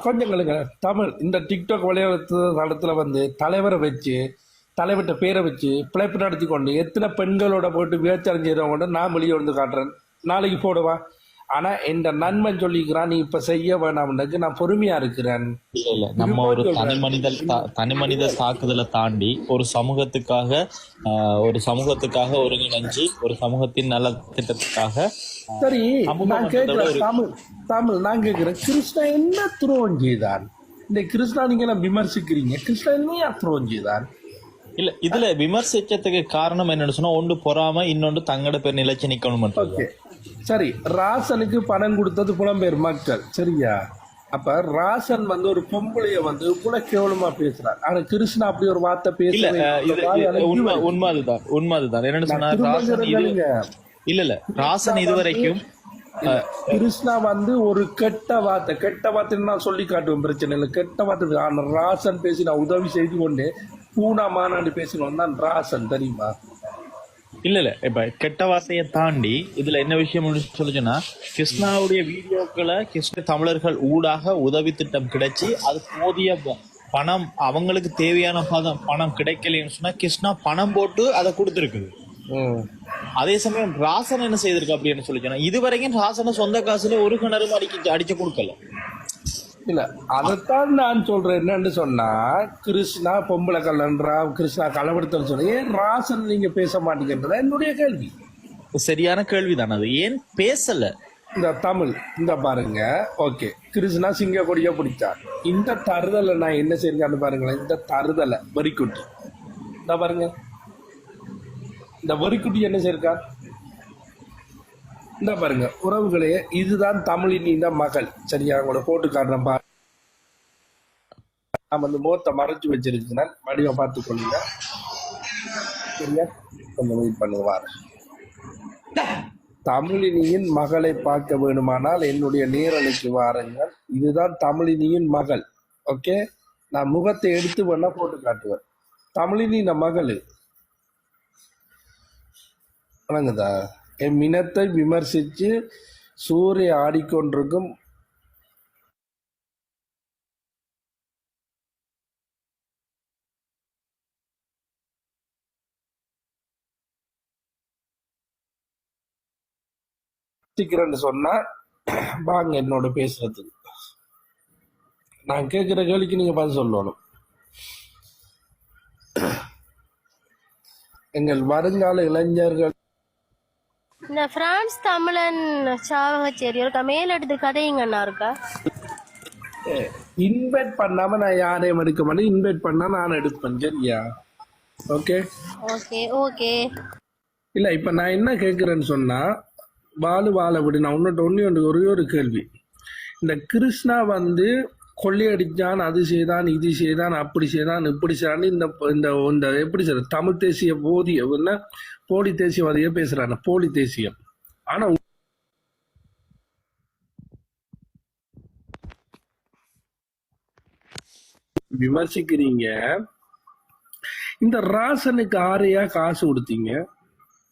கொஞ்சம் தமிழ் இந்த டிக்டாக் விளையாட்டு தளத்துல வந்து தலைவரை வச்சு தலைவர்கிட்ட பேரை வச்சு பிழைப்பு நடத்தி கொண்டு எத்தனை பெண்களோட போட்டு வியாச்சாரம் செய்யறவங்க நான் வெளியே வந்து காட்டுறேன், நாளைக்கு போடுவா. ஆனா இந்த நண்பன் சொல்லிக்கிறான் நீ இப்ப செய்ய வேணாம்னுக்கு நான் பொறுமையா இருக்கிறேன். இல்ல நம்ம ஒரு தனி மனித தாக்குதலை தாண்டி ஒரு சமூகத்துக்காக ஒருங்கிணைஞ்சு ஒரு சமூகத்தின் நல திட்டத்துக்காக. சரி நான் கேட்கிறேன், தமிழ் நான் கேட்கிறேன், கிருஷ்ணா என்ன துரோகம் செய்தான்? இந்த கிருஷ்ணா நீங்க எல்லாம் விமர்சிக்கிறீங்க, கிருஷ்ணா என்ன துரோகம் செய்தான்? இல்ல இதுல விமர்சிச்சதுக்கு காரணம் என்னன்னு சொன்னா, ஒன்று பொறாம, இன்னொன்று தங்கட பேர் நிலைச்சு நிக்கணும். சரி, ராசனுக்கு பணம் கொடுத்தது புலம்பெயர் மக்கள். சரியா? அப்ப ராசன் வந்து ஒரு பொம்பளைய வந்து கூட கேவலமா பேசுறாரு. ஆனா கிருஷ்ணா அப்படி ஒரு வார்த்தை பேசல. உண்மைதான் என்னன்னு சொன்னா, ராசன் இதுவரைக்கும் கிருஷ்ணா வந்து ஒரு கெட்ட வார்த்தை நான் சொல்லி காட்டுவேன், பிரச்சனை இல்லை. கெட்ட வார்த்தை ஆனா ராசன் பேசி நான் உதவி செய்து கொண்டு பூனா மாநாடு பேசினோம் தான் ராசன், தெரியுமா? இல்ல இப்ப கெட்ட வார்த்தையை தாண்டி இதுல என்ன விஷயம் சொல்லுச்சுன்னா, கிருஷ்ணாவுடைய வீடியோக்களை கிருஷ்ண தமிழர்கள் ஊடாக உதவி திட்டம் கிடைச்சி அது போதிய பணம் அவங்களுக்கு தேவையான பணம் கிடைக்கலன்னு சொன்னா கிருஷ்ணா பணம் போட்டு அதை கொடுத்துருக்குது. அதே சமயம் ராசன் என்ன செய்திருக்கு அப்படின்னு சொல்லிச்சோன்னா, இதுவரைக்கும் ராசனை சொந்த காசுல ஒரு கிணறும் அடிச்சு கொடுக்கல. இல்ல அதைத்தான் நான் சொல்றேன். என்னன்னு சொன்னா, கிருஷ்ணா பொம்பளை கல்லன்றா, கிருஷ்ணா களவெடுத்தல் சொன்ன, ஏன் ராசன் நீங்க பேச மாட்டேங்கிறதா என்னுடைய கேள்வி. சரியான கேள்விதான். அது ஏன் பேசல? இந்த தமிழ் இந்த பாருங்க, ஓகே, கிருஷ்ணா சிங்க கொடியா பிடிச்சார். இந்த தருதலை நான் என்ன செய்யறான்னு பாருங்களேன். இந்த தருதலை வரிக்குட்டி இந்த பாருங்க, இந்த வரிக்குட்டி என்ன செய்யிருக்கா இந்த பாருங்க. உறவுகளே, இதுதான் தமிழின் இந்த மகள். சரியா, உங்களோட போட்டு காட்டுறேன் பாரு. நான் வந்து முகத்தை மறைச்சு வச்சிருக்கேன், வடிவ பார்த்து கொள்ளுங்க. சரியா, கொஞ்சம் வெயிட் பண்ணுவார். தமிழினியின் மகளை பார்க்க வேணுமானால் என்னுடைய நேரலைக்கு வாருங்கள். இதுதான் தமிழினியின் மகள். ஓகே, நான் முகத்தை எடுத்து வேணா போட்டு காட்டுவேன். தமிழினின் மகள் வணங்குதா. என் மினத்தை விமர்சித்து சூரிய ஆடிக்கொண்டிருக்கும் சொன்னா வாங்க என்னோட பேசுறதுக்கு. நான் கேட்கிற கேள்விக்கு நீங்க பதில் சொல்லணும். எங்கள் வருங்கால இளைஞர்கள் இந்த பிரான்ஸ் தமிழன் சாவகச்சேரி இருக்கா, மேலெடுத்து கதைங்கண்ணா இருக்கா. இன்வைட் பண்ணாம நான் யாரையும் எடுக்க மாட்டேன். இன்வைட் பண்ணா நான் எடுப்பேன். சரியா, ஓகே ஓகே ஓகே. இல்ல இப்ப நான் என்ன கேட்கிறேன்னு சொன்னா, வாழ விடு. நான் உன்னிட்ட ஒரே ஒரு கேள்வி. இந்த கிருஷ்ணா வந்து கொள்ளையடிச்சான், அது செய்தான், இது செய்தான், அப்படி செய்தான், இப்படி செய்தான், இந்த எப்படி சொல்ற, தமிழ் தேசிய போலி தேசியவாதிய பேசுறாங்க, போலி தேசியம். ஆனா விமர்சிக்கிறீங்க. இந்த ராசனுக்கு ஆரையா காசு கொடுத்தீங்க?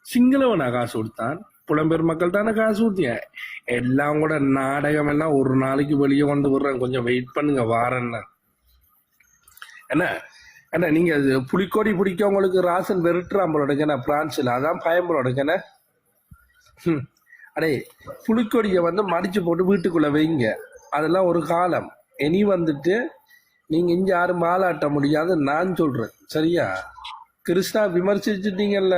சிங்களவனா காசு கொடுத்தான்? புலம்பெயர் மக்கள் தானே காசு கொடுத்தீங்க? எல்லாம் கூட நாடகம் எல்லாம் ஒரு நாளைக்கு வெளியே கொண்டு விடுறேன், கொஞ்சம் வெயிட் பண்ணுங்க வாரேன்னா. என்ன நீங்க புலிக்கொடி பிடிக்க உங்களுக்கு ராசன் வெறுட்டுறாம்பளோடக்கண்ணா பிரான்ஸ்ல, அதான் பயம்பளோடக்கண்ணா. அடே, புலிக்கொடியை வந்து மடிச்சு போட்டு வீட்டுக்குள்ள வைங்க, அதெல்லாம் ஒரு காலம். இனி வந்துட்டு நீங்க இங்க யாரும் மாலாட்ட முடியாது நான் சொல்றேன். சரியா, கிருஷ்ணா விமர்சிச்சுட்டீங்கல்ல,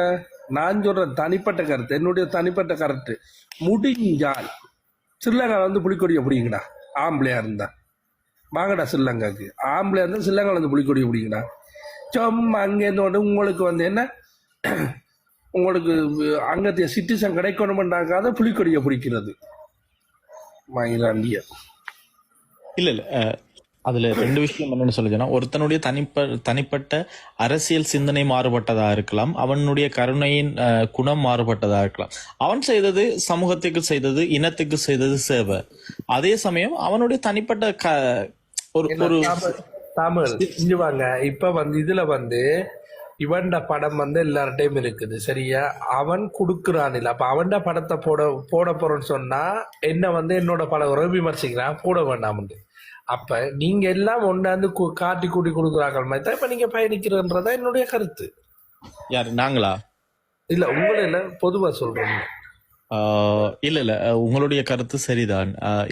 நான் சொல்றேன் தனிப்பட்ட கருத்து, என்னுடைய தனிப்பட்ட கருத்து. முடிஞ்சால் ஸ்ரீலங்கா வந்து புலிக்கொடியை பிடிங்கடா. ஆம்பளையா இருந்தா வாங்கடா ஸ்ரீலங்காக்கு. ஆம்பளையா இருந்தா ஸ்ரீலங்கால வந்து புலிக்கொடியை பிடிங்கடா. சும்மா அங்கேருந்து உங்களுக்கு வந்து என்ன, உங்களுக்கு அங்கத்திய சிட்டிசன் கிடைக்கணும்னாக்காத புலிக்கொடியை பிடிக்கிறது மயிலாண்டிய. இல்ல அதுல ரெண்டு விஷயம் என்னன்னு சொல்லுச்சுன்னா, ஒருத்தனுடைய தனிப்பட்ட அரசியல் சிந்தனை மாறுபட்டதா இருக்கலாம், அவனுடைய கருணையின் குணம் மாறுபட்டதா இருக்கலாம். அவன் செய்தது சமூகத்துக்கு செய்தது, இனத்துக்கு செய்தது சேவை. அதே சமயம் அவனுடைய தனிப்பட்ட ஒரு தமிழ் இஞ்சுவாங்க. இப்ப வந்து இதுல வந்து இவன்ட படம் வந்து எல்லார்டையும் இருக்குது. சரியா, அவன் கொடுக்குறான் இல்ல, அப்ப அவன்ட படத்தை போட போறேன்னு சொன்னா என்ன வந்து என்னோட படம் விமர்சிக்கிறான், போட வேண்டாம். அப்ப நீங்க எல்லாம் ஒன்னாந்து காட்டி கூட்டி கொடுக்குறாங்க மாதிரி தான் இப்ப நீங்க பயணிக்கிறன்றதா என்னுடைய கருத்து. யாரு, நாங்களா? இல்ல உங்களை பொதுவா சொல்றேன். இல்ல உங்களுடைய கருத்து சரிதான்.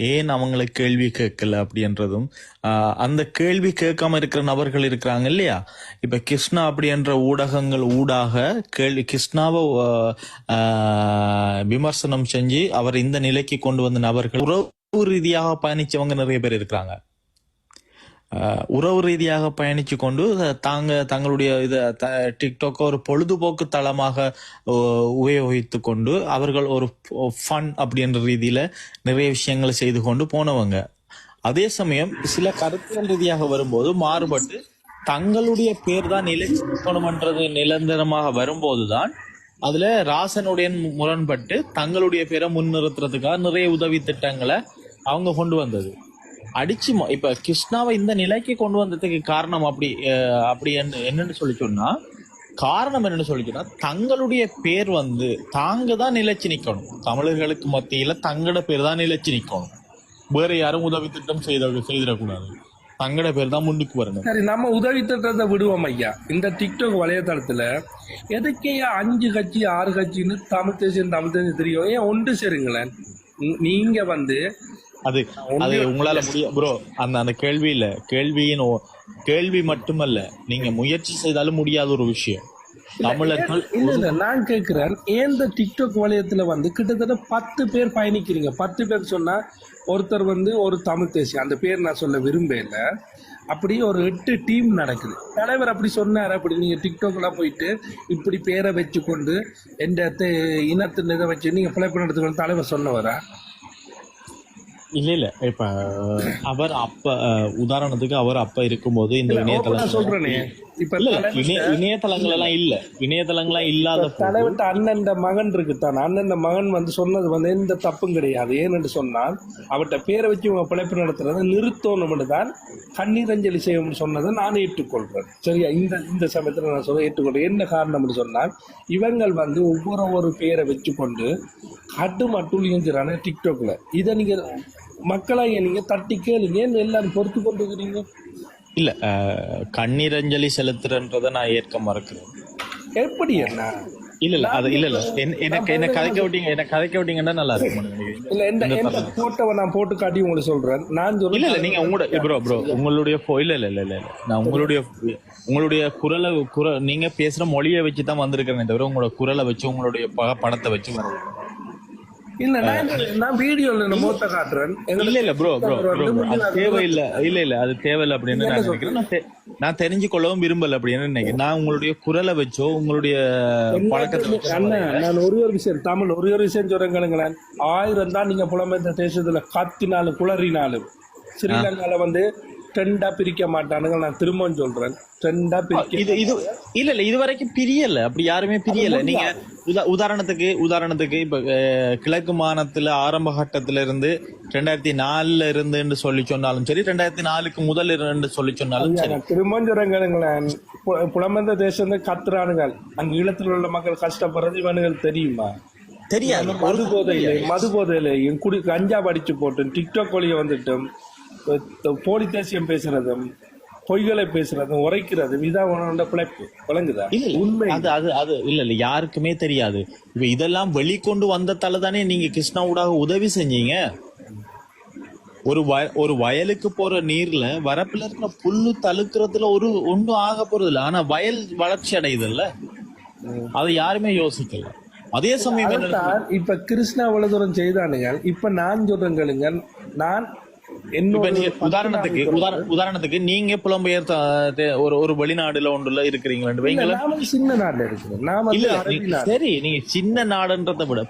ஏன் அவங்களை கேள்வி கேட்கல அப்படின்றதும், அந்த கேள்வி கேட்காம இருக்கிற நபர்கள் இருக்கிறாங்க இல்லையா. இப்ப கிருஷ்ணா அப்படின்ற ஊடகங்கள் ஊடாக கிருஷ்ணாவை விமர்சனம் செஞ்சு அவர் இந்த நிலைக்கு கொண்டு வந்த நபர்கள் உறவு ரீதியாக பயணிச்சவங்க நிறைய பேர் இருக்கிறாங்க. உறவு ரீதியாக பயணிச்சு கொண்டு தங்களுடைய டிக்டாக் ஒரு பொழுதுபோக்கு தளமாக உபயோகித்து கொண்டு அவர்கள் ஒரு ஃபன் அப்படின்ற ரீதியில நிறைய விஷயங்களை செய்து கொண்டு போனவங்க. அதே சமயம் சில கருத்தியல் ரீதியாக வரும்போது மாறுபட்டு தங்களுடைய பேர் தான் நிலைக்கணும்ன்றது நிரந்தரமாக வரும்போதுதான் அதுல ராசனுடைய முரண்பட்டு தங்களுடைய பேரை முன்னிறுத்துறதுக்காக நிறைய உதவி திட்டங்களை அவங்க கொண்டு வந்தது. அடிச்சு இப்ப கிருஷ்ணாவை இந்த நிலைக்கு கொண்டு வந்ததுக்கு காரணம் அப்படி என்னன்னு சொல்லி சொன்னா, காரணம் என்னன்னு சொல்லிச்சுன்னா தங்களுடைய பேர் வந்து தாங்க தான் நிலைச்சு நிக்கணும். தமிழர்களுக்கு மத்தியில தங்களோட பேர் தான் நிலைச்சு நிக்கணும். வேற யாரும் உதவி திட்டம் செய்திடக்கூடாது. தங்களோட பேர் தான் முன்னுக்கு வரணும். சரி, நம்ம உதவி திட்டத்தை விடுவோம் ஐயா. இந்த டிக்டாக் வலைதளத்துல எதுக்கையா 5 கட்சி 6 கட்சின்னு தமிழ் தேசியம் தெரியும். ஏன் ஒன்று சேருங்களேன். நீங்க வந்து அது உங்களால முடியும் ப்ரோ. அந்த கேள்வி மட்டுமல்ல, நீங்க முயற்சி செய்தாலும் முடியாத ஒரு விஷயம். தமிழர்கள் இல்ல நான் கேட்கிறேன், ஏன் இந்த டிக்டாக் வலயத்துல வந்து கிட்டத்தட்ட 10 பேர் பயணிக்கிறீங்க. 10 பேர் சொன்னா ஒருத்தர் வந்து ஒரு தமிழ் தேசியம், அந்த பேர் நான் சொல்ல விரும்பல. அப்படி ஒரு 8 டீம் நடக்குது. தலைவர் அப்படி சொன்னார். அப்படி நீங்க டிக்டாக்ல போயிட்டு இப்படி பேரை வச்சுக்கொண்டு எந்த இனத்தின் இதை வச்சு நீங்க பிழைப்பு நடத்துக்கணும் தலைவர் சொன்னவரா? இல்ல இப்ப அவர் உதாரணத்துக்கு அவர் அப்ப இருக்கும்போது இந்த இணையதளங்கள் எல்லாம் இல்லாத தலைவர்கிட்ட அண்ணன் மகன் இருக்குத்தான். அண்ணன் மகன் வந்து சொன்னது வந்து எந்த தப்பும் கிடையாது. ஏன்னு சொன்னால் அவர்கிட்ட பேரை வச்சு உங்க பிழைப்பு நடத்துறதை நிறுத்தணும்னு தான் கண்ணீர் அஞ்சலி செய்யணும்னு சொன்னதை நான் ஏற்றுக்கொள்றேன். சரியா? இந்த சமயத்துல நான் சொல்ல ஏற்றுக்கொள்றேன். என்ன காரணம்னு சொன்னால் இவங்கள் வந்து ஒவ்வொரு பேரை வச்சுக்கொண்டு கட்டு மட்டும் இயங்குறாங்க டிக்டாக்ல. இதை நீங்க மக்களாக நீங்க தட்டி கேளுங்க. எல்லாரும் பொறுத்து கொண்டுக்கிறீங்க. இல்ல கண்ணீரஞ்சலி செலுத்துறன்றத நான் ஏற்க மறக்கிறேன். எப்படி என்ன? இல்ல அது இல்ல என்ன கதைக்க விட்டீங்கன்னா நல்லா இருக்கும். இல்ல எந்த போட்டோவை நான் போட்டு காட்டி உங்களுக்கு சொல்றேன். நான் இல்ல நீங்க உங்களோட ப்ரோ உங்களுடைய இல்ல நான் உங்களுடைய குரல் நீங்க பேசுற மொழியை வச்சுதான் வந்திருக்கிறேன் தவிர உங்களோட குரலை வச்சு உங்களுடைய படத்தை வச்சு வர இல்ல நான் வீடியோல மொத்த காட்டுறேன். இல்ல ப்ரோ தேவையில்லை அது தேவையில்லை அப்படின்னு நான் நினைக்கிறேன். நான் தெரிஞ்சு கொள்ளவும் விரும்பல அப்படின்னு நினைக்கிறேன். நான் உங்களுடைய குரலை வச்சோ உங்களுடைய பழக்கத்தை நான் ஒரு விஷயம் தமிழ் ஒரு விஷயம் சொல்றேங்களேன். 1000 தான் நீங்க புலம்பெயர்ந்த தேசத்துல கத்தினாலும் குளறினாலும் ஸ்ரீலங்கால வந்து ட்ரெண்டா பிரிக்க மாட்டானுங்க. நான் திரும்பவும் சொல்றேன், ட்ரெண்டா பிரிக்க இல்ல இது வரைக்கும் பிரியல. அப்படி யாருமே பிரியல. நீங்க உதாரணத்துக்கு இப்ப கிழக்கு மாநிலத்துல ஆரம்ப கட்டத்துல இருந்து 2004 இருந்து சொல்லி சொன்னாலும் சரி, 2004க்கு முதல் இருந்து சொல்லி சொன்னாலும் சரி, திரும்பவும் சொல்றேங்களேன். புலம்பெயர்ந்த தேசம் கத்துறானுங்க. அங்க ஈழத்தில் உள்ள மக்கள் கஷ்டப்படுறது இவனுகள் தெரியுமா? தெரியாது. மது போதையிலையும் கஞ்சா படிச்சு போட்டு டிக்டாக் வழிய வந்துட்டும் போலி தேசியம் பேசுறதும் பொய்களை பேசுறதும் உரைக்கிறதும் இதான் உன்னோட பிழைப்பு. வழங்குதா? உண்மை அது இல்ல யாருக்குமே தெரியாது. இப்ப இதெல்லாம் வெளிக்கொண்டு வந்ததால தானே நீங்க கிருஷ்ணா ஊடாக உதவி செஞ்சீங்க. ஒரு வயலுக்கு போற நீர்ல வரப்புல இருக்கிற புல்லு தழுக்கிறதுல ஒன்றும் ஆக போறது இல்லை. ஆனா வயல் வளர்ச்சி அடையுது இல்ல, அதை யாருமே யோசிக்கல. அதே சமயம் இப்ப கிருஷ்ணா இவ்வளவு தூரம் செய்தானுங்க. இப்ப நான் சொல்றேங்க, நான் உதாரணத்துக்கு நீங்க புலம்பெயர் ஒரு வெளிநாடுல ஒன்றுல இருக்கிறீங்களா? சின்ன நாடுல இருக்கிறேன். சரி, நீங்க சின்ன நாடுன்றதை விட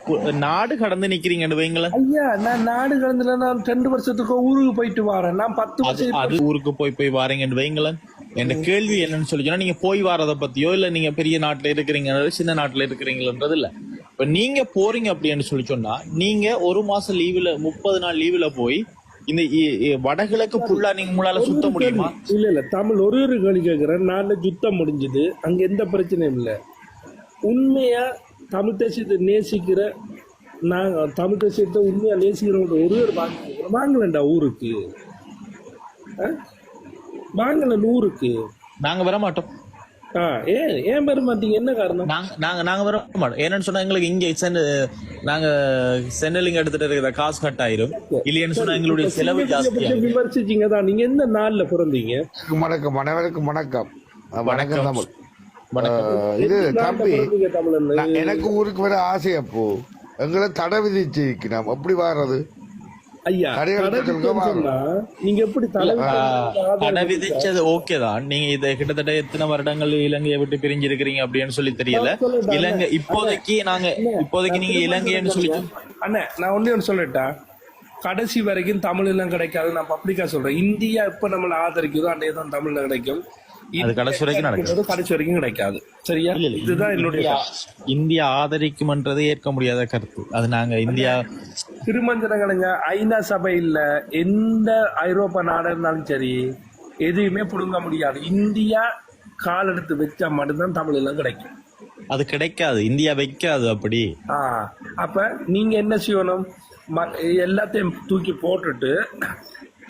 நாடு கடந்து நிக்கிறீங்கன்னு வைங்களேன். ஐயா, நான் நாடு கடந்துல நான் 2 வருஷத்துக்கு ஊருக்கு போயிட்டு வரேன். நான் 10 வருஷம் அது ஊருக்கு போய் வாரீங்கன்னு வைங்களேன். என் கேள்வி என்னன்னு சொல்லிச்சோன்னா, நீங்க போய் வரதை பத்தியோ இல்ல நீங்க பெரிய நாட்டுல இருக்கிறீங்க சின்ன நாட்டுல இருக்கிறீங்கன்றது இல்ல. இப்ப நீங்க போறீங்க அப்படின்னு சொல்லி சொன்னா, நீங்க 1 மாசம் லீவுல 30 நாள் லீவுல போய் இந்த வடகிழக்கு ஃபுல்லா நீங்க உங்களால சுத்த முடியுமா? இல்ல தமிழ் ஒரு கேள்வி கேட்கிறேன். நான் சுத்தம் முடிஞ்சது, அங்க எந்த பிரச்சனையும் இல்ல. உண்மையா தமிழ் தேசியத்தை நேசிக்கிற நான் தமிழ் தேசியத்தை உண்மையா நேசிக்கிறவங்க ஒருவர் வாங்கலண்டா ஊருக்கு, வாங்கல ஊருக்கு. நாங்க வர மாட்டோம். ஏன் வர மாட்டீங்க? என்ன காரணம்? நாங்க வர மாட்டோம். என்னன்னு சொன்னா, எங்களுக்கு இங்க நாங்க சென்னலிங்க எடுத்துட்டு இருக்கிற காசு கட் ஆயிரும். இல்லைன்னு சொன்னா எங்களுடைய செலவு ஜாஸ்தி. விமர்சிச்சீங்க தான். நீங்க எந்த நாள்ல பிறந்தீங்க? வணக்கம், அனைவருக்கும் வணக்கம். வணக்கம் தமிழ். இது தம்பி, எனக்கு ஊருக்கு வர ஆசை. அப்போ எங்களை தடை விதிச்சிருக்கணும். எப்படி வர்றது? ஐயா, நீங்க எப்படி தடை விதிச்சது ஓகே தான். நீங்க இதை கிட்டத்தட்ட எத்தனை வருடங்கள் இலங்கையை விட்டு பிரிஞ்சிருக்கிறீங்க அப்படின்னு சொல்லி தெரியல. இலங்கை இப்போதைக்கு நீங்க இலங்கைன்னு சொல்லி அண்ணா, நான் ஒண்ணு சொல்லட்டா, கடைசி வரைக்கும் தமிழ் எல்லாம் கிடைக்காது. நான் பப்ளிக்கா சொல்றேன். இந்தியா எப்ப நம்மளை ஆதரிக்குதோ அன்றைய தான் தமிழ்ல கிடைக்கும். அது கடைசி வரைக்கும் கிடைக்காது. சரியா? இதுதான் என்னுடைய இந்தியா ஆதரிக்கும்ன்றது ஏற்க முடியாத கருத்து. அது நாங்க இந்தியா திருமஞ்சனங்களுங்க ஐநா சபையில் எந்த ஐரோப்பா நாடு இருந்தாலும் சரி எதுவுமே புடுங்க முடியாது. இந்தியா கால் எடுத்து வச்சா மட்டும்தான் தமிழ் எல்லாம் கிடைக்கும். அது கிடைக்காது, இந்தியா வைக்காது அப்படி. அப்ப நீங்க என்ன செய்யணும், எல்லாத்தையும் தூக்கி போட்டுட்டு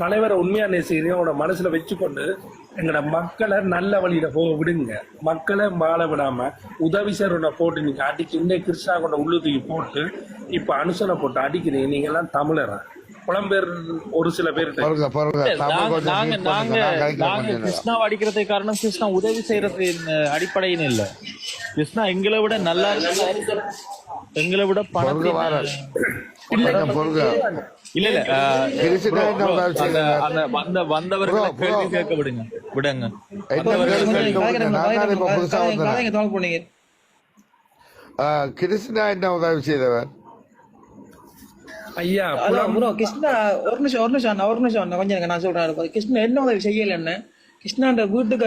தலைவரை உண்மையா நேசிக்கிறீங்க உங்களோட மனசுல வச்சுக்கொண்டு எங்களோட மக்களை நல்ல வழியில போக விடுங்க. மக்களை வாழ விடாம உதவி செய்யறவனை போட்டு நீங்க அடிச்சு இன்னைக்கு கிருஷ்ணா கொண்ட உள்ளுத்துக்கு போட்டு இப்ப அனுசனை போட்டு அடிக்கிறீங்க. நீங்க எல்லாம் தமிழரா? புலம்பெயர் ஒரு சில பேர் கிருஷ்ணாவை அடிக்கிறதுக்கு காரணம் கிருஷ்ணா உதவி செய்யறது அடிப்படையில் இல்ல. கிருஷ்ணா எங்களை விட நல்லா எங்களை விட பணத்தை இல்ல வந்தவர்களை கேள்வி கேட்க விடுங்க. கிருஷ்ணா என்ன உதவி செய்தவர்? ஐயா ப்ரோ கிருஷ்ணா ஒரு நிமிஷம் கொஞ்சம் நான் சொல்றேன். கிருஷ்ணா என்ன உதவி செய்யல என்ன கிருஷ்ணாண்ட வீட்டுக்கு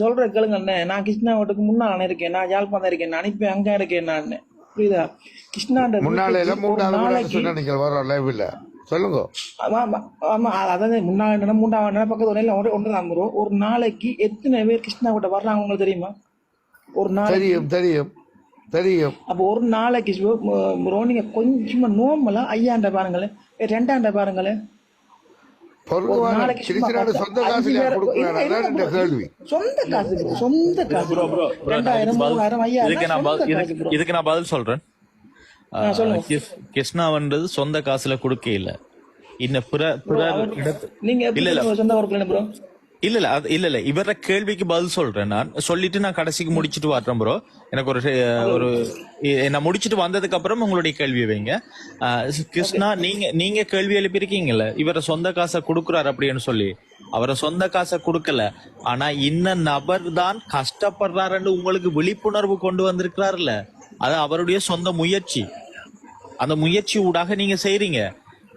சொல்ற கேளுங்க அண்ணே. நான் கிருஷ்ணா வீட்டுக்கு முன்னால இருக்கேன், நான் யாழ்ப்பாணம் இருக்கேன், நான் அனுப்பி அங்க இருக்கேன் நான். புரியுதா? கிருஷ்ணாண்ட சொல்லுங்க. ஆமா அதாவது முன்னாள் மூன்றாவது பக்கத்து ஒன்றுதான் ப்ரோ. ஒரு நாளைக்கு எத்தனை பேர் கிருஷ்ணா கிட்ட வர்றாங்க உங்களுக்கு தெரியுமா? ஒரு நாள் தெரியும். அப்ப ஒரு நாளைக்கு ப்ரோ நீங்க கொஞ்சமா நோம்பலாம் 5000 பாருங்களேன், 2000 பாருங்களேன். சொந்த காசு 2000 3000 5000. இதுக்கு நான் பதில் சொல்றேன். கிருஷ்ணாவன்றது சொந்த காசுல கொடுக்க இல்ல. இன்னும் இல்ல இவர கேள்விக்கு பதில் சொல்றேன். நான் சொல்லிட்டு நான் கடைசிக்கு முடிச்சிட்டு வரேன் ப்ரோ. எனக்கு ஒரு நான் முடிச்சிட்டு வந்ததுக்கு அப்புறம் உங்களுடைய கேள்வி வைங்க. கிருஷ்ணா நீங்க கேள்வி எழுப்பியிருக்கீங்கல்ல, இவர சொந்த காசை கொடுக்குறாரு அப்படின்னு சொல்லி. அவரை சொந்த காசை கொடுக்கல, ஆனா இன்ன நபர் தான் கஷ்டப்படுறாருன்னு உங்களுக்கு விழிப்புணர்வு கொண்டு வந்திருக்கிறாருல்ல, அது அவருடைய சொந்த முயற்சி. அந்த முயற்சி ஊடாக நீங்க செய்றீங்க.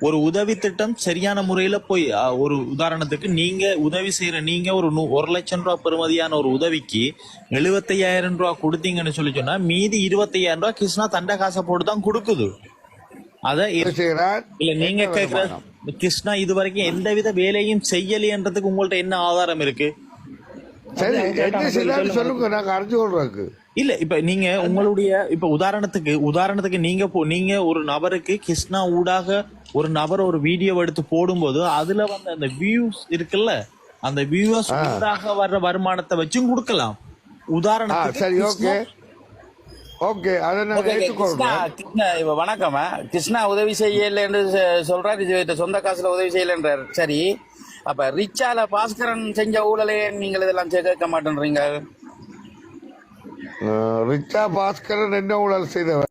ஒரு உதவி திட்டம் சரியான முறையில போய் ஒரு உதாரணத்துக்கு நீங்க உதவி செய்யற நீங்க ஒரு 1,00,000 ரூபாய் பெறுமதியான ஒரு உதவிக்கு 75,000 ரூபாய் கொடுத்தீங்கன்னு சொல்லி சொன்னா மீதி 25,000 ரூபாய் கிருஷ்ணா தண்டை காசை போட்டுதான் கொடுக்குது. அத இல்ல நீங்க கேக்குற கிருஷ்ணா இது வரைக்கும் எந்தவித வேலையும் செய்யலைன்றதுக்கு உங்கள்ட்ட என்ன ஆதாரம் இருக்கு? இல்ல இப்ப நீங்க உங்களுடைய இப்ப உதாரணத்துக்கு நீங்க ஒரு நபருக்கு கிருஷ்ணா ஊடாக ஒரு நபர் ஒரு வீடியோ எடுத்து போடும்போது அதுல வந்து அந்த வியூஸ் இருக்குல்ல, அந்த வியூஸ் ஊடாக வர்ற வருமானத்தை வச்சும் கொடுக்கலாம். உதாரணத்துக்கு வணக்கம். கிருஷ்ணா உதவி செய்யல என்று சொல்றாரு, சொந்த காசுல உதவி செய்யலன்றார். சரி, அப்ப ரிச்சால பாஸ்கரன் செஞ்ச ஊழலே நீங்கள் இதெல்லாம் கேட்க மாட்டேன்றீங்க. ரிச்சா பாஸ்கரன் என்ன ஊழல் செய்தவர்?